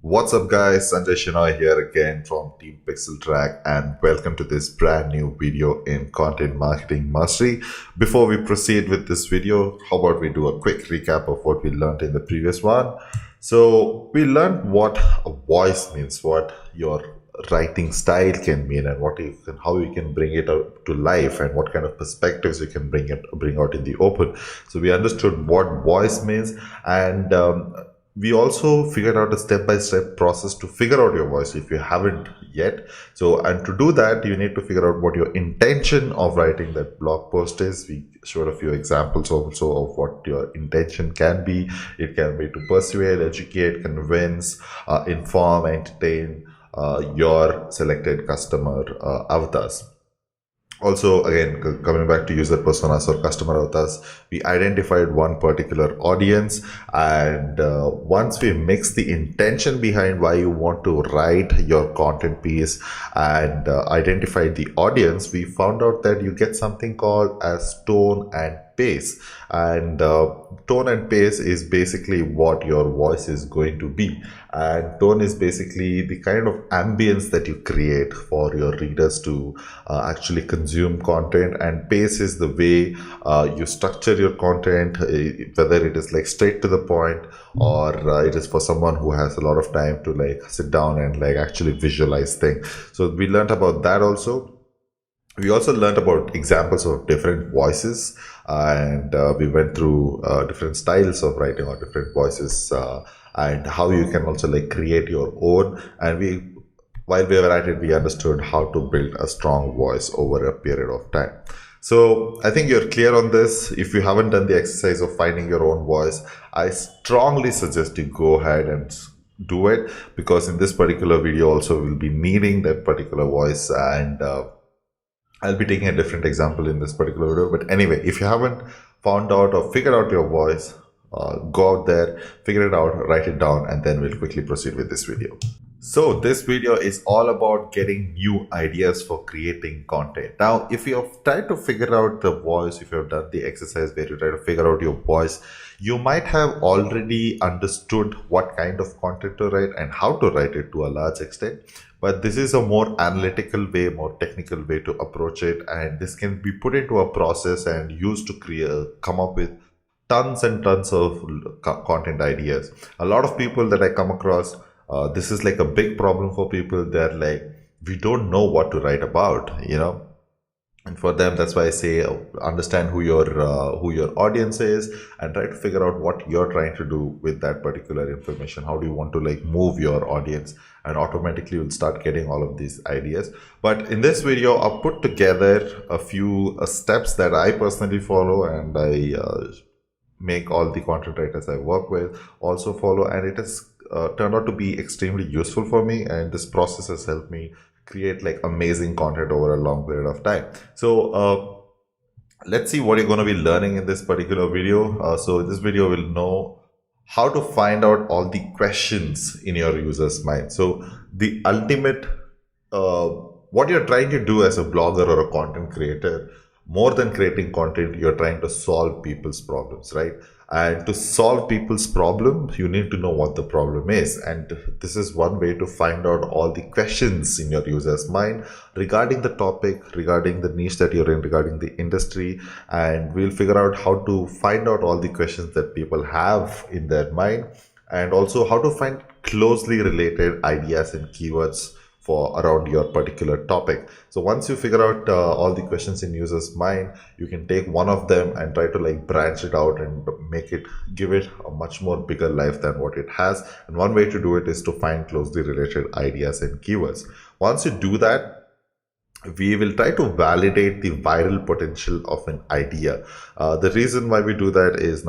What's up, guys? Sanjay Shinoy here again from Team Pixel Track, and welcome to this brand new video in Content Marketing Mastery. Before we proceed with this video, how about we do a quick recap of what we learned in the previous one? So, we learned what a voice means, what your writing style can mean, and how you can bring it out to life, and what kind of perspectives you can bring out in the open. So, we understood what voice means, and we also figured out a step-by-step process to figure out your voice if you haven't yet. So, and to do that, you need to figure out what your intention of writing that blog post is. We showed a few examples also of what your intention can be. It can be to persuade, educate, convince, inform, entertain your selected customer avatars. Also, again, coming back to user personas or customer avatars, we identified one particular audience, and once we mix the intention behind why you want to write your content piece and identified the audience, we found out that you get something called as tone and pace. And tone and pace is basically what your voice is going to be, and tone is basically the kind of ambience that you create for your readers to actually consume content, and pace is the way you structure your content, whether it is like straight to the point, or it is for someone who has a lot of time to like sit down and like actually visualize things. So we learned about that also. We also learned about examples of different voices, and we went through different styles of writing or different voices, and how you can also like create your own. And while we were at it, we understood how to build a strong voice over a period of time. So I think you're clear on this. If you haven't done the exercise of finding your own voice, I strongly suggest you go ahead and do it, because in this particular video also we'll be needing that particular voice, and I'll be taking a different example in this particular video. But anyway, if you haven't found out or figured out your voice, go out there, figure it out, write it down, and then we'll quickly proceed with this video. So this video is all about getting new ideas for creating content. Now, if you have tried to figure out the voice, if you have done the exercise where you try to figure out your voice, you might have already understood what kind of content to write and how to write it to a large extent. But this is a more analytical way, more technical way to approach it, and this can be put into a process and used to come up with tons and tons of content ideas. A lot of people that I come across, this is like a big problem for people. They're like, we don't know what to write about. And for them, that's why I say understand who your audience is, and try to figure out what you're trying to do with that particular information. How do you want to like move your audience, and automatically you'll start getting all of these ideas. But in this video, I'll put together a few steps that I personally follow, and I make all the content writers I work with also follow, and it has turned out to be extremely useful for me, and this process has helped me create like amazing content over a long period of time. So let's see what you're going to be learning in this particular video. So this video will know how to find out all the questions in your user's mind. So the ultimate what you're trying to do as a blogger or a content creator, more than creating content, you're trying to solve people's problems, right? And to solve people's problem, you need to know what the problem is. And this is one way to find out all the questions in your user's mind regarding the topic, regarding the niche that you're in, regarding the industry. And we'll figure out how to find out all the questions that people have in their mind, and also how to find closely related ideas and keywords for around your particular topic. So once you figure out all the questions in users' mind, you can take one of them and try to like branch it out and give it a much more bigger life than what it has. And one way to do it is to find closely related ideas and keywords. Once you do that, we will try to validate the viral potential of an idea. The reason why we do that is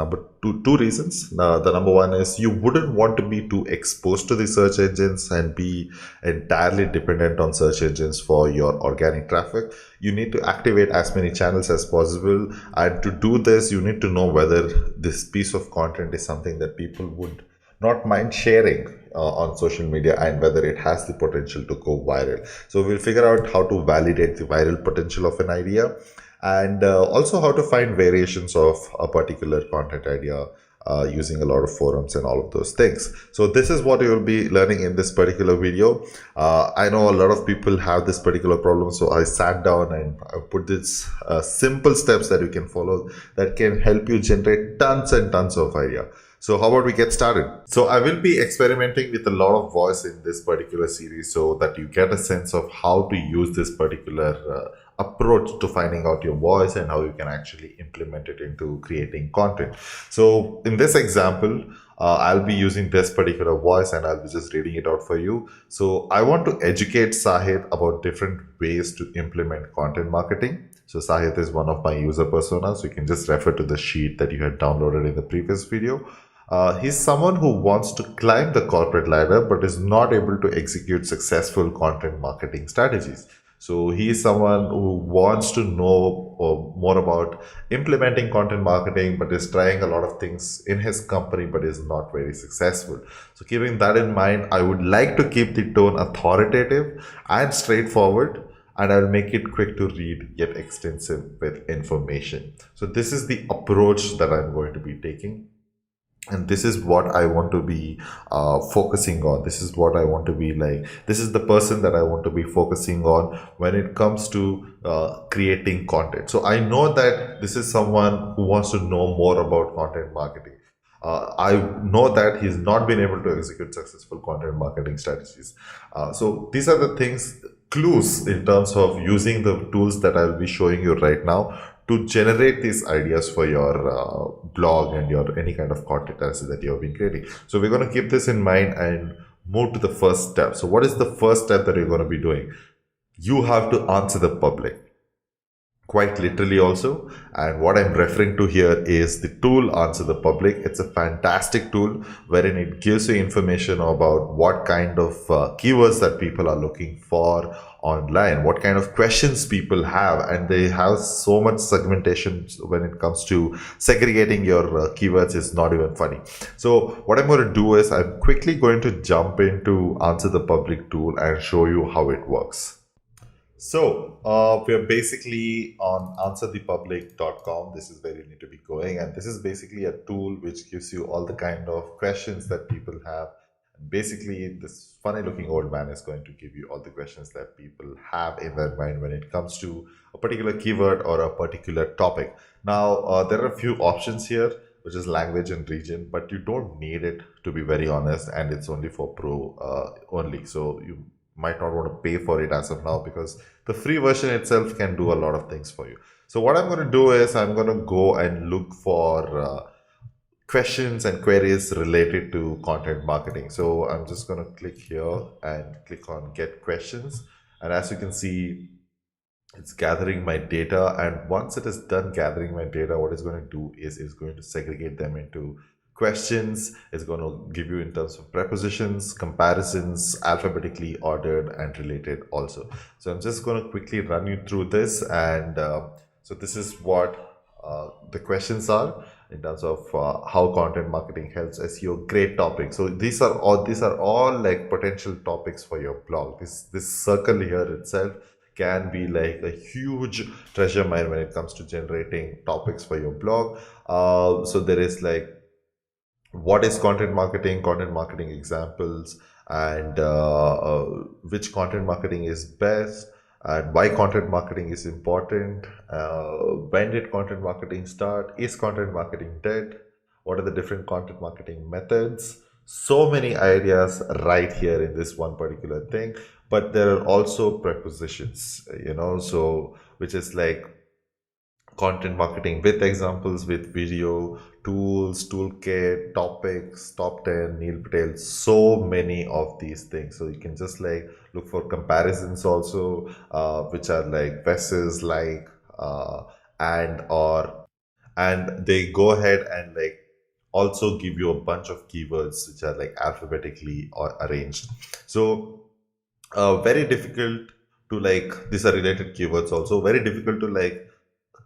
two reasons. The number one is you wouldn't want to be too exposed to the search engines and be entirely dependent on search engines for your organic traffic. You need to activate as many channels as possible, and to do this, you need to know whether this piece of content is something that people would not mind sharing on social media, and whether it has the potential to go viral. So we'll figure out how to validate the viral potential of an idea, and also how to find variations of a particular content idea using a lot of forums and all of those things. So this is what you will be learning in this particular video. I know a lot of people have this particular problem, so I sat down and I put this simple steps that you can follow that can help you generate tons and tons of idea. So how about we get started? So I will be experimenting with a lot of voice in this particular series so that you get a sense of how to use this particular approach to finding out your voice and how you can actually implement it into creating content. So in this example, I'll be using this particular voice and I'll be just reading it out for you. So I want to educate Sahid about different ways to implement content marketing. So Sahid is one of my user personas. So you can just refer to the sheet that you had downloaded in the previous video. He's someone who wants to climb the corporate ladder but is not able to execute successful content marketing strategies. So he is someone who wants to know more about implementing content marketing but is trying a lot of things in his company but is not very successful. So keeping that in mind, I would like to keep the tone authoritative and straightforward, and I'll make it quick to read yet extensive with information. So this is the approach that I'm going to be taking. And this is what I want to be focusing on. This is what I want to be like. This is the person that I want to be focusing on when it comes to creating content. So I know that this is someone who wants to know more about content marketing. I know that he's not been able to execute successful content marketing strategies. So these are the things, clues in terms of using the tools that I'll be showing you right now to generate these ideas for your blog and your any kind of content that you have been creating. So we're going to keep this in mind and move to the first step. So what is the first step that you're going to be doing? You have to answer the public. Quite literally also, and what I'm referring to here is the tool Answer the Public. It's a fantastic tool wherein it gives you information about what kind of keywords that people are looking for online, what kind of questions people have, and they have so much segmentation when it comes to segregating your keywords is not even funny. So what I'm going to do is I'm quickly going to jump into Answer the Public tool and show you how it works. So we're basically on answerthepublic.com. This is where you need to be going, and this is basically a tool which gives you all the kind of questions that people have. Basically, this funny looking old man is going to give you all the questions that people have in their mind when it comes to a particular keyword or a particular topic. Now there are a few options here, which is language and region, but you don't need it, to be very honest, and it's only for pro only. So you might not want to pay for it as of now because the free version itself can do a lot of things for you. So what I'm going to do is I'm going to go and look for questions and queries related to content marketing. So I'm just going to click here and click on get questions. And as you can see, it's gathering my data. And once it is done gathering my data, what it's going to do is it's going to segregate them into questions. It's going to give you in terms of prepositions, comparisons, alphabetically ordered and related also. So I'm just going to quickly run you through this. And so this is what the questions are in terms of how content marketing helps SEO. Great topic. So these are all like potential topics for your blog. This circle here itself can be like a huge treasure mine when it comes to generating topics for your blog. So there is like, what is content marketing examples, and which content marketing is best, and why content marketing is important, when did content marketing start, is content marketing dead, what are the different content marketing methods. So many ideas right here in this one particular thing, but there are also prepositions, so which is like content marketing with examples, with video, tools, toolkit, topics, top 10, Neil Patel, so many of these things. So you can just like look for comparisons also, which are like versus, like, and, or, and they go ahead and like also give you a bunch of keywords which are like alphabetically or arranged. So very difficult to like, these are related keywords also, very difficult to like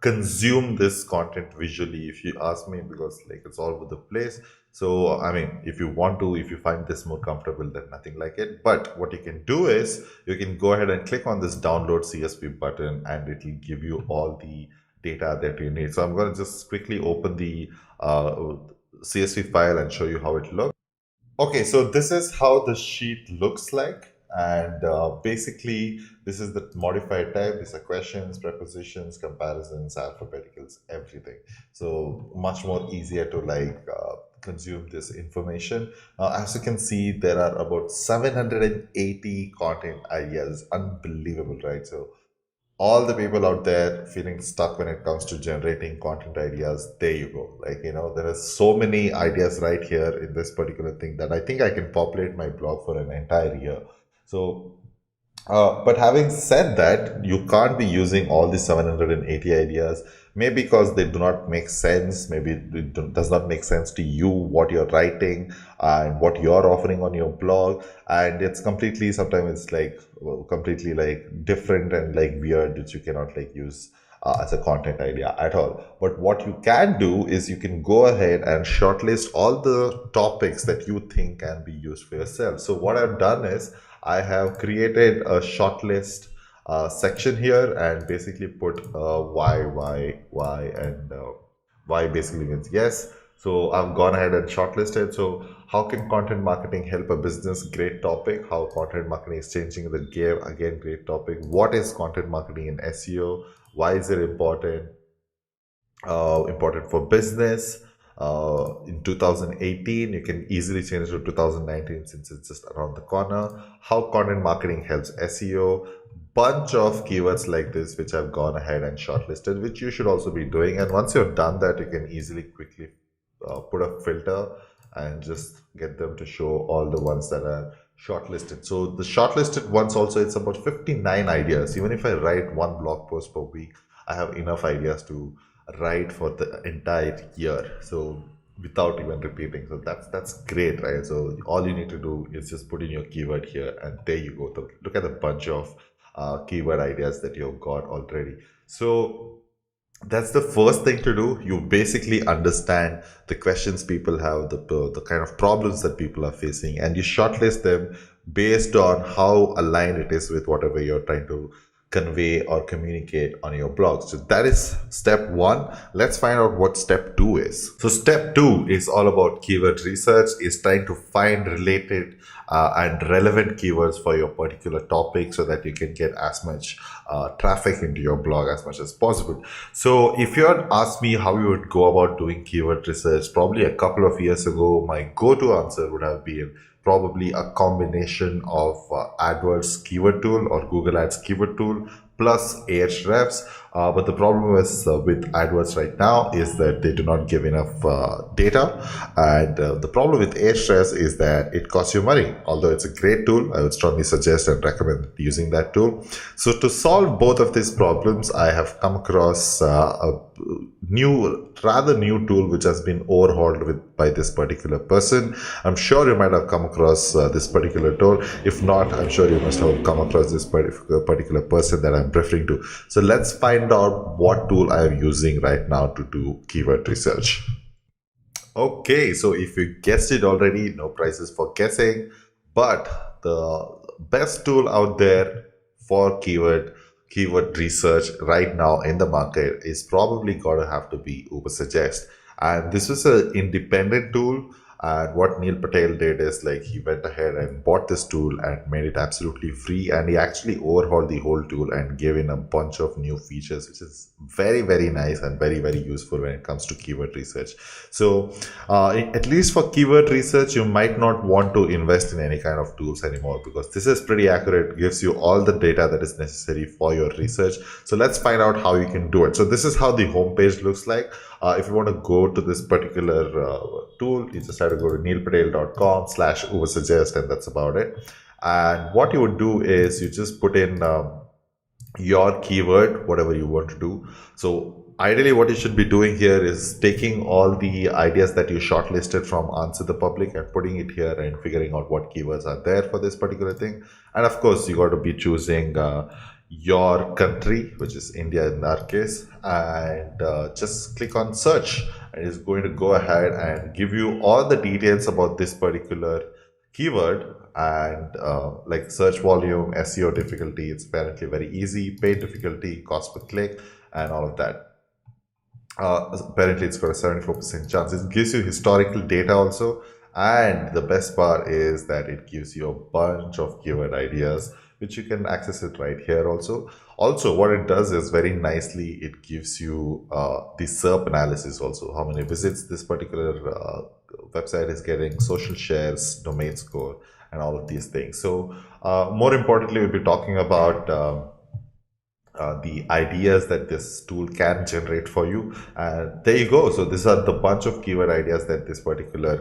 consume this content visually, if you ask me, because like it's all over the place. So I mean, if you find this more comfortable, then nothing like it. But what you can do is you can go ahead and click on this download CSV button, and it will give you all the data that you need. So I'm going to just quickly open the CSV file and show you how it looks. Okay, so this is how the sheet looks like. And basically, this is the modified type. These are questions, prepositions, comparisons, alphabeticals, everything. So much more easier to consume this information. As you can see, there are about 780 content ideas. Unbelievable, right? So all the people out there feeling stuck when it comes to generating content ideas, there you go. There are so many ideas right here in this particular thing that I think I can populate my blog for an entire year. So but having said that, you can't be using all the 780 ideas, maybe because they do not make sense. Maybe does not make sense to you what you're writing and what you're offering on your blog. And it's completely, sometimes it's completely different and weird, which you cannot use as a content idea at all. But what you can do is you can go ahead and shortlist all the topics that you think can be used for yourself. So what I've done is I have created a shortlist section here and basically put why, and why basically means yes. So I've gone ahead and shortlisted. So how can content marketing help a business? Great topic. How content marketing is changing the game? Again, great topic. What is content marketing in SEO? Why is it important? Important for business. In 2018, you can easily change it to 2019 since it's just around the corner. How content marketing helps SEO. Bunch of keywords like this, which I've gone ahead and shortlisted, which you should also be doing. And once you've done that, you can easily quickly put a filter and just get them to show all the ones that are shortlisted. So the shortlisted ones also, it's about 59 ideas. Even if I write one blog post per week, I have enough ideas to write for the entire year. So without even repeating. So that's great, right? So all you need to do is just put in your keyword here, and there you go. Look at the bunch of keyword ideas that you've got already. So that's the first thing to do. You basically understand the questions people have, the kind of problems that people are facing, and you shortlist them based on how aligned it is with whatever you're trying to convey or communicate on your blog. So that is step one. Let's find out what step two is. So step two is all about keyword research, is trying to find related and relevant keywords for your particular topic so that you can get as much traffic into your blog as much as possible. So if you had asked me how you would go about doing keyword research probably a couple of years ago, my go-to answer would have been probably a combination of AdWords keyword tool or Google Ads keyword tool plus Ahrefs. But the problem is with AdWords right now is that they do not give enough data. And the problem with Ahrefs is that it costs you money. Although it's a great tool, I would strongly suggest and recommend using that tool. So to solve both of these problems, I have come across a rather new tool which has been overhauled by this particular person. I'm sure you might have come across this particular tool. If not, I'm sure you must have come across this particular person that I'm referring to. So let's find out what tool I am using right now to do keyword research. Okay, so if you guessed it already, no prizes for guessing, but the best tool out there for keyword research right now in the market is probably going to have to be Ubersuggest. And this is an independent tool. And what Neil Patel did is he went ahead and bought this tool and made it absolutely free. And he actually overhauled the whole tool and gave in a bunch of new features, which is very, very nice and very, very useful when it comes to keyword research. So at least for keyword research, you might not want to invest in any kind of tools anymore because this is pretty accurate, gives you all the data that is necessary for your research. So let's find out how you can do it. So this is how the homepage looks like. If you want to go to this particular tool, you just have to go to neilpatel.com/Ubersuggest, and that's about it. And what you would do is you just put in your keyword, whatever you want to do. So ideally what you should be doing here is taking all the ideas that you shortlisted from Answer the Public and putting it here and figuring out what keywords are there for this particular thing. And of course you got to be choosing your country, which is India in our case, and just click on search, and it's going to go ahead and give you all the details about this particular keyword and search volume, SEO difficulty. It's apparently very easy, paid difficulty, cost per click, and all of that. Apparently it's got a 74% chance. It gives you historical data also, and the best part is that it gives you a bunch of keyword ideas which you can access it right here also. What it does is very nicely it gives you the SERP analysis also, how many visits this particular website is getting, social shares, domain score, and all of these things. So more importantly, we'll be talking about the ideas that this tool can generate for you. And there you go. So these are the bunch of keyword ideas that this particular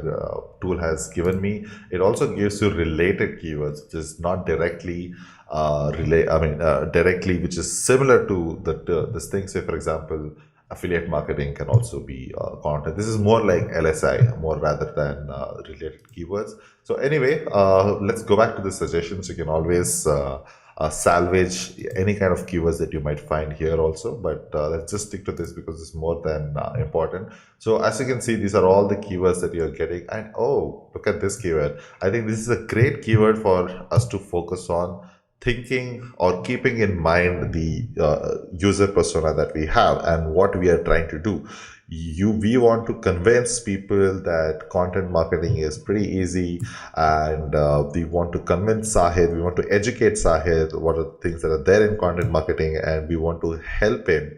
tool has given me. It also gives you related keywords, which is not directly directly, which is similar to this thing. Say, for example, affiliate marketing can also be content. This is more like LSI, more rather than related keywords. So anyway, let's go back to the suggestions. You can always salvage any kind of keywords that you might find here also, but let's just stick to this because it's more than important. So as you can see, these are all the keywords that you're getting, and oh, look at this keyword. I think this is a great keyword for us to focus on, thinking or keeping in mind the user persona that we have and what we are trying to do. We want to convince people that content marketing is pretty easy, and we want to convince Sahid, we want to educate Sahid what are the things that are there in content marketing, and we want to help him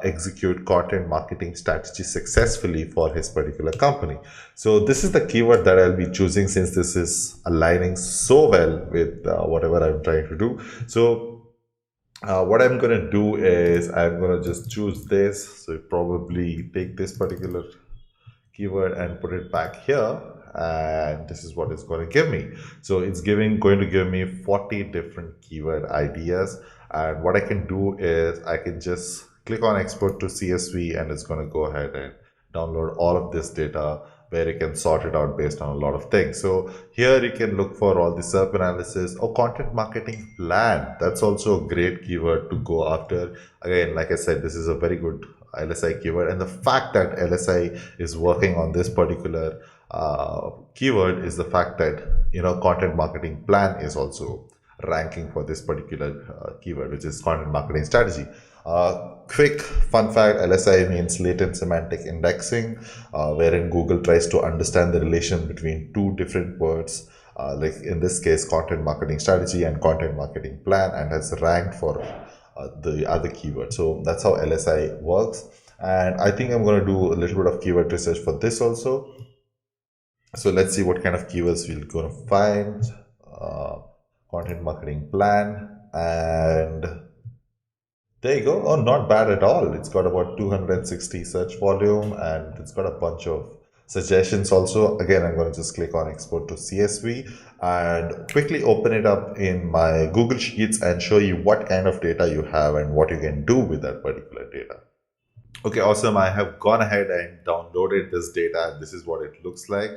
execute content marketing strategy successfully for his particular company. So this is the keyword that I'll be choosing, since this is aligning so well with whatever I'm trying to do. So what I'm going to do is I'm going to just choose this. So probably take this particular keyword and put it back here, and this is what it's going to give me. So it's going to give me 40 different keyword ideas, and what I can do is I can just click on export to CSV, and it's going to go ahead and download all of this data where you can sort it out based on a lot of things. So here you can look for all the SERP analysis or content marketing plan. That's also a great keyword to go after. Again, like I said, this is a very good LSI keyword, and the fact that LSI is working on this particular keyword is the fact that content marketing plan is also ranking for this particular keyword, which is content marketing strategy. Quick fun fact: LSI means latent semantic indexing, wherein Google tries to understand the relation between two different words, like in this case content marketing strategy and content marketing plan, and has ranked for the other keyword. So that's how LSI works, and I think I'm going to do a little bit of keyword research for this also. So let's see what kind of keywords we're going to find. Content marketing plan, and there you go. Oh, not bad at all. It's got about 260 search volume, and it's got a bunch of suggestions also. Again, I'm going to just click on export to CSV and quickly open it up in my Google Sheets and show you what kind of data you have and what you can do with that particular data. Okay, awesome. I have gone ahead and downloaded this data, and this is what it looks like.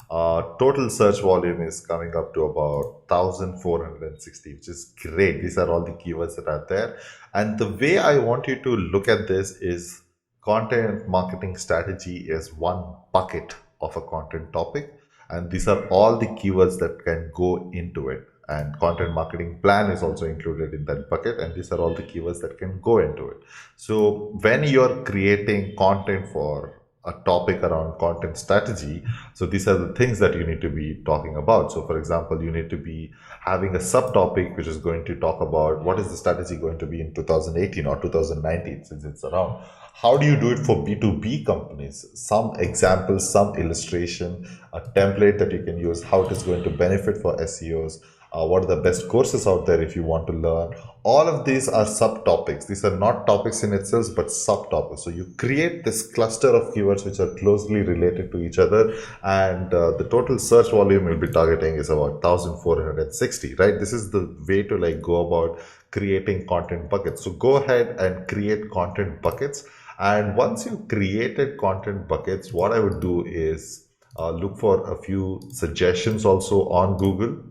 Total search volume is coming up to about 1460, which is great. These are all the keywords that are there. And the way I want you to look at this is content marketing strategy is one bucket of a content topic, and these are all the keywords that can go into it. And content marketing plan is also included in that bucket, and these are all the keywords that can go into it. So when you're creating content for a topic around content strategy, so these are the things that you need to be talking about. So for example, you need to be having a subtopic which is going to talk about what is the strategy going to be in 2018 or 2019, since it's around. How do you do it for B2B companies? Some examples, some illustration, a template that you can use, how it is going to benefit for SEOs, what are the best courses out there if you want to learn. All of these are subtopics. These are not topics in itself, but subtopics. So you create this cluster of keywords which are closely related to each other, and the total search volume you'll be targeting is about 1460, right? This is the way to go about creating content buckets. So go ahead and create content buckets. And once you created content buckets, what I would do is look for a few suggestions also on Google.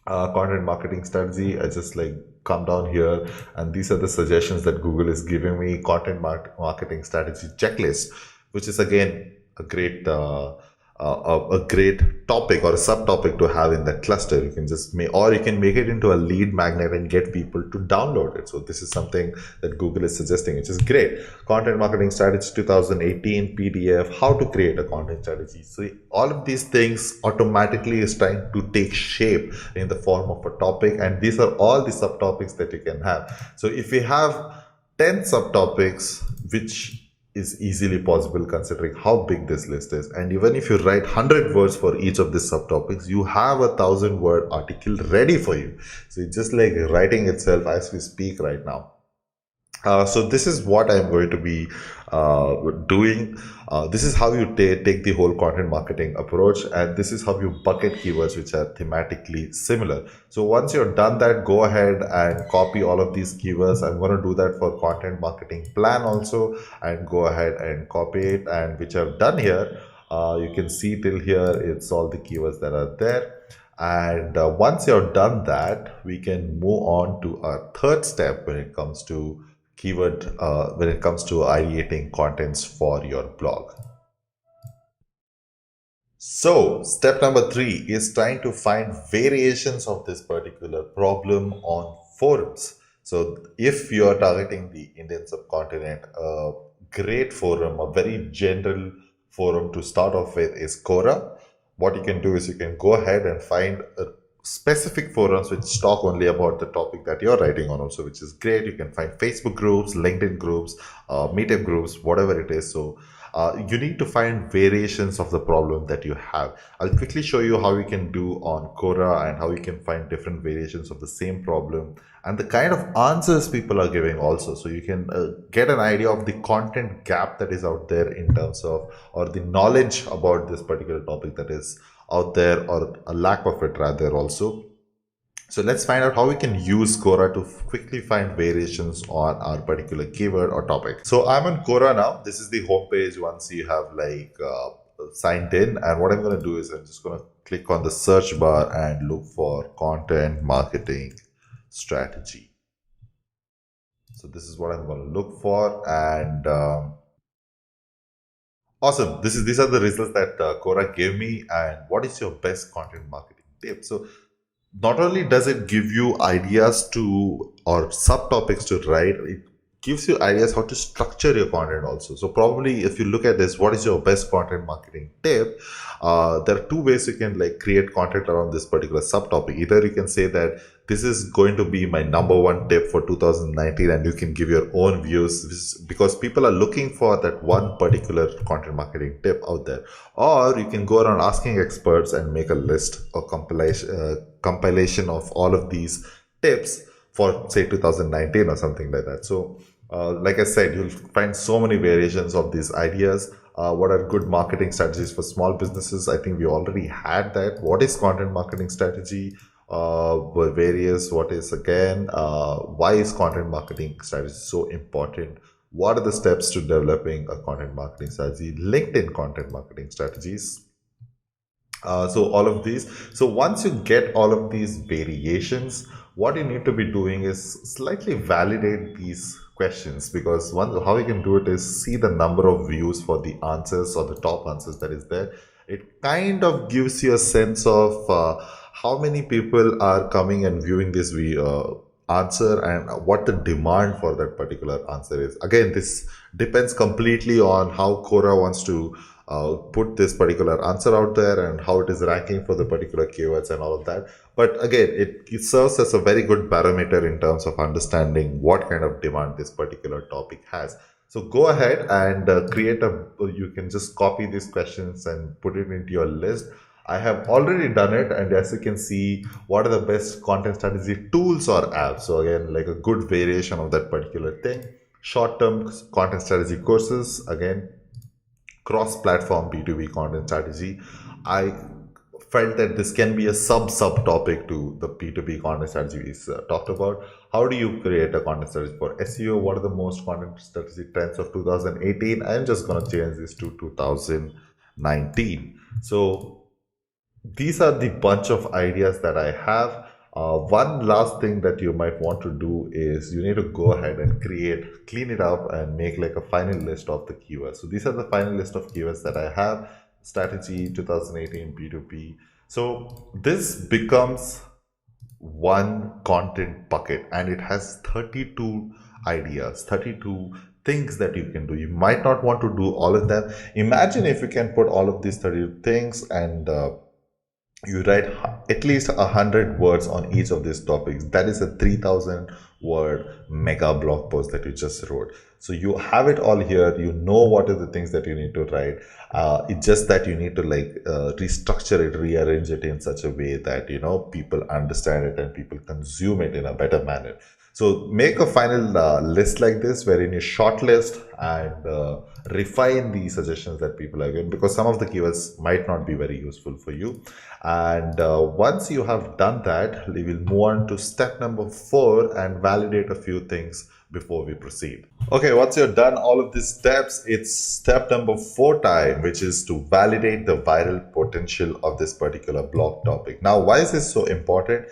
Content marketing strategy, I just come down here, and these are the suggestions that Google is giving me. Content marketing strategy checklist, which is again a great a great topic or a subtopic to have in that cluster. You can just make, or you can make it into a lead magnet and get people to download it. So this is something that Google is suggesting, which is great. Content marketing strategy 2018 PDF, how to create a content strategy. So all of these things automatically is trying to take shape in the form of a topic, and these are all the subtopics that you can have. So if we have 10 subtopics, which is easily possible considering how big this list is, and even if you write 100 words for each of these subtopics, you have a 1,000-word article ready for you. So it's just like writing itself as we speak right now. So this is what I'm going to be doing. This is how you take the whole content marketing approach, and this is how you bucket keywords which are thematically similar. So once you're done that, go ahead and copy all of these keywords. I'm going to do that for content marketing plan also, and go ahead and copy it, and which I've done here. You can see till here it's all the keywords that are there. And once you've done that, we can move on to our third step when it comes to when it comes to ideating contents for your blog. So step number 3 is trying to find variations of this particular problem on forums. So if you are targeting the Indian subcontinent, a great forum, a very general forum to start off with is Quora. What you can do is you can go ahead and find specific forums which talk only about the topic that you're writing on also, which is great. You can find Facebook groups, LinkedIn groups, Meetup groups, whatever it is. So you need to find variations of the problem that you have. I'll quickly show you how you can do on Quora and how you can find different variations of the same problem and the kind of answers people are giving also. So you can get an idea of the content gap that is out there in terms of, or the knowledge about this particular topic that is out there, or a lack of it rather also. So let's find out how we can use Quora to quickly find variations on our particular keyword or topic. So I'm on Quora now. This is the homepage once you have signed in. And what I'm going to do is I'm just going to click on the search bar and look for content marketing strategy. So this is what I'm going to look for. And awesome. These are the results that Quora gave me. And what is your best content marketing tip? So not only does it give you ideas to or subtopics to write, it gives you ideas how to structure your content also. So probably if you look at this, what is your best content marketing tip? There are two ways you can create content around this particular subtopic. Either you can say that this is going to be my number one tip for 2019, and you can give your own views because people are looking for that one particular content marketing tip out there. Or you can go around asking experts and make a list or compilation of all of these tips for say 2019 or something like that. So like I said, you'll find so many variations of these ideas. What are good marketing strategies for small businesses? I think we already had that. What is content marketing strategy? Various, what is again, why is content marketing strategy so important? What are the steps to developing a content marketing strategy? LinkedIn content marketing strategies. So all of these. So once you get all of these variations, what you need to be doing is slightly validate these questions, because how you can do it is see the number of views for the answers or the top answers that is there. It kind of gives you a sense of how many people are coming and viewing this answer and what the demand for that particular answer is. Again, this depends completely on how Quora wants to put this particular answer out there and how it is ranking for the particular keywords and all of that. But again, it serves as a very good barometer in terms of understanding what kind of demand this particular topic has. So go ahead and you can just copy these questions and put it into your list. I have already done it, and as you can see, what are the best content strategy tools or apps? So again, like a good variation of that particular thing. Short-term content strategy courses, again, cross-platform B2B content strategy. I felt that this can be a subtopic to the B2B content strategy we talked about. How do you create a content strategy for SEO? What are the most content strategy trends of 2018? I'm just going to change this to 2019. So these are the bunch of ideas that I have. One last thing that you might want to do is you need to go ahead and clean it up and make like a final list of the keywords. So these are the final list of keywords that I have. strategy 2018 P2P. So this becomes one content bucket and it has 32 ideas, 32 things that you can do. You might not want to do all of them. Imagine if you can put all of these 32 things and you write at least 100 words on each of these topics. That is a 3000 word mega blog post that you just wrote. So you have it all here. You know what are the things that you need to write. It's just that you need to restructure it, rearrange it in such a way that people understand it and people consume it in a better manner. So make a final list like this, wherein you shortlist and refine the suggestions that people are given, because some of the keywords might not be very useful for you. And once you have done that, we will move on to step number 4 and validate a few things before we proceed. Okay, once you're done all of these steps, it's step number 4 time, which is to validate the viral potential of this particular blog topic. Now, why is this so important?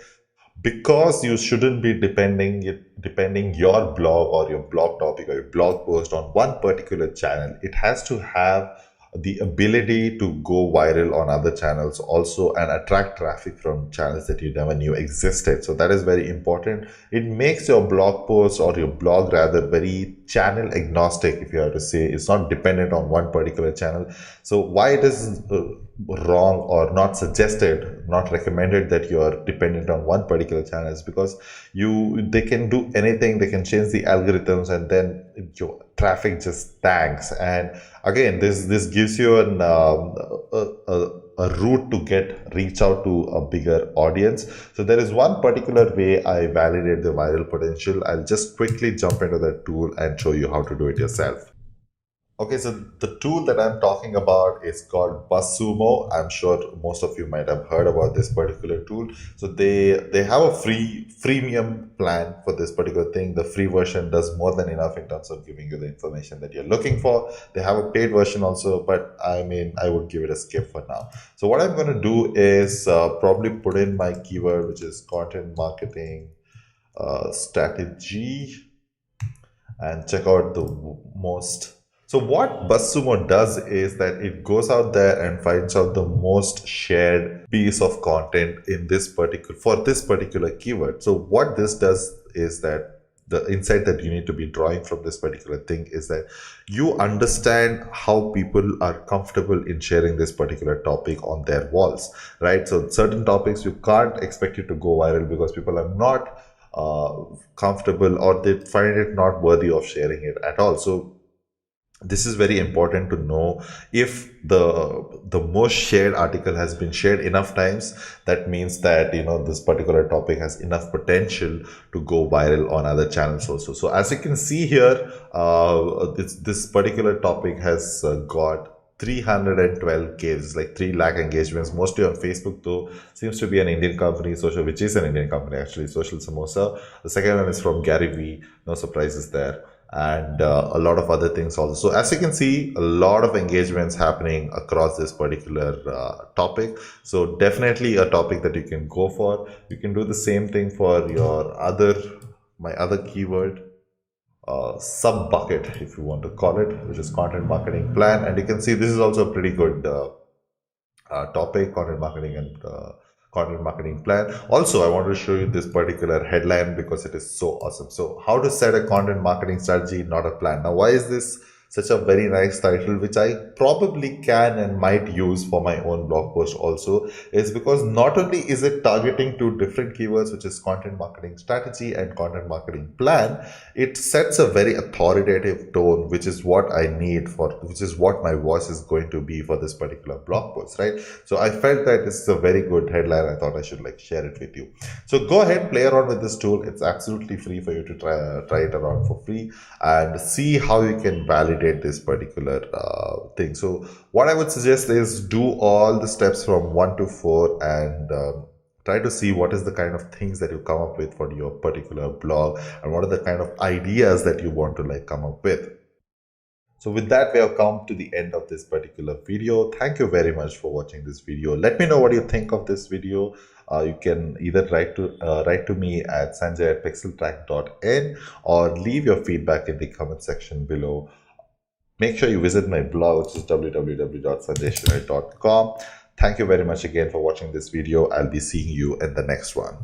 Because you shouldn't be depending your blog or your blog topic or your blog post on one particular channel. It has to have the ability to go viral on other channels also and attract traffic from channels that you never knew existed. So that is very important. It makes your blog post or your blog rather very channel agnostic, if you have to say. It's not dependent on one particular channel. So why it is wrong or not suggested, not recommended that you are dependent on one particular channel is because they can do anything. They can change the algorithms and then your traffic just tanks. And again, this gives you a route to reach out to a bigger audience. So there is one particular way I validate the viral potential. I'll just quickly jump into that tool and show you how to do it yourself. Okay, so the tool that I'm talking about is called BuzzSumo. I'm sure most of you might have heard about this particular tool. So they have a freemium plan for this particular thing. The free version does more than enough in terms of giving you the information that you're looking for. They have a paid version also, but I mean, I would give it a skip for now. So what I'm going to do is probably put in my keyword, which is content marketing strategy, and check out the most. So what BuzzSumo does is that it goes out there and finds out the most shared piece of content in this particular keyword. So what this does is that the insight that you need to be drawing from this particular thing is that you understand how people are comfortable in sharing this particular topic on their walls, right? So certain topics you can't expect it to go viral because people are not comfortable or they find it not worthy of sharing it at all. So this is very important to know. If the most shared article has been shared enough times, that means that this particular topic has enough potential to go viral on other channels also. So as you can see here, this particular topic has got 312k. It's like 3 lakh engagements, mostly on Facebook, though. Seems to be an Indian company, which is an Indian company actually, Social Samosa. The second one is from Gary Vee, no surprises there, and a lot of other things also. So as you can see, a lot of engagements happening across this particular topic. So definitely a topic that you can go for. You can do the same thing for my other keyword, sub bucket, if you want to call it, which is content marketing plan. And you can see this is also a pretty good topic, content marketing plan. Also, I want to show you this particular headline because it is so awesome. So how to set a content marketing strategy, not a plan. Now, why is this such a very nice title, which I probably can and might use for my own blog post also, is because not only is it targeting to different keywords, which is content marketing strategy and content marketing plan, it sets a very authoritative tone, which is what I need which is what my voice is going to be for this particular blog post, right? So I felt that this is a very good headline. I thought I should share it with you. So go ahead, play around with this tool. It's absolutely free for you to try it around for free and see how you can validate this particular thing. So what I would suggest is do all the steps from 1 to 4 and try to see what is the kind of things that you come up with for your particular blog and what are the kind of ideas that you want to come up with. So with that, we have come to the end of this particular video. Thank you very much for watching this video. Let me know what you think of this video. You can either write to me at sanjay@pixeltrack.in or leave your feedback in the comment section below. make sure you visit my blog, which is www.sanjayshinai.com. Thank you very much again for watching this video. I'll be seeing you in the next one.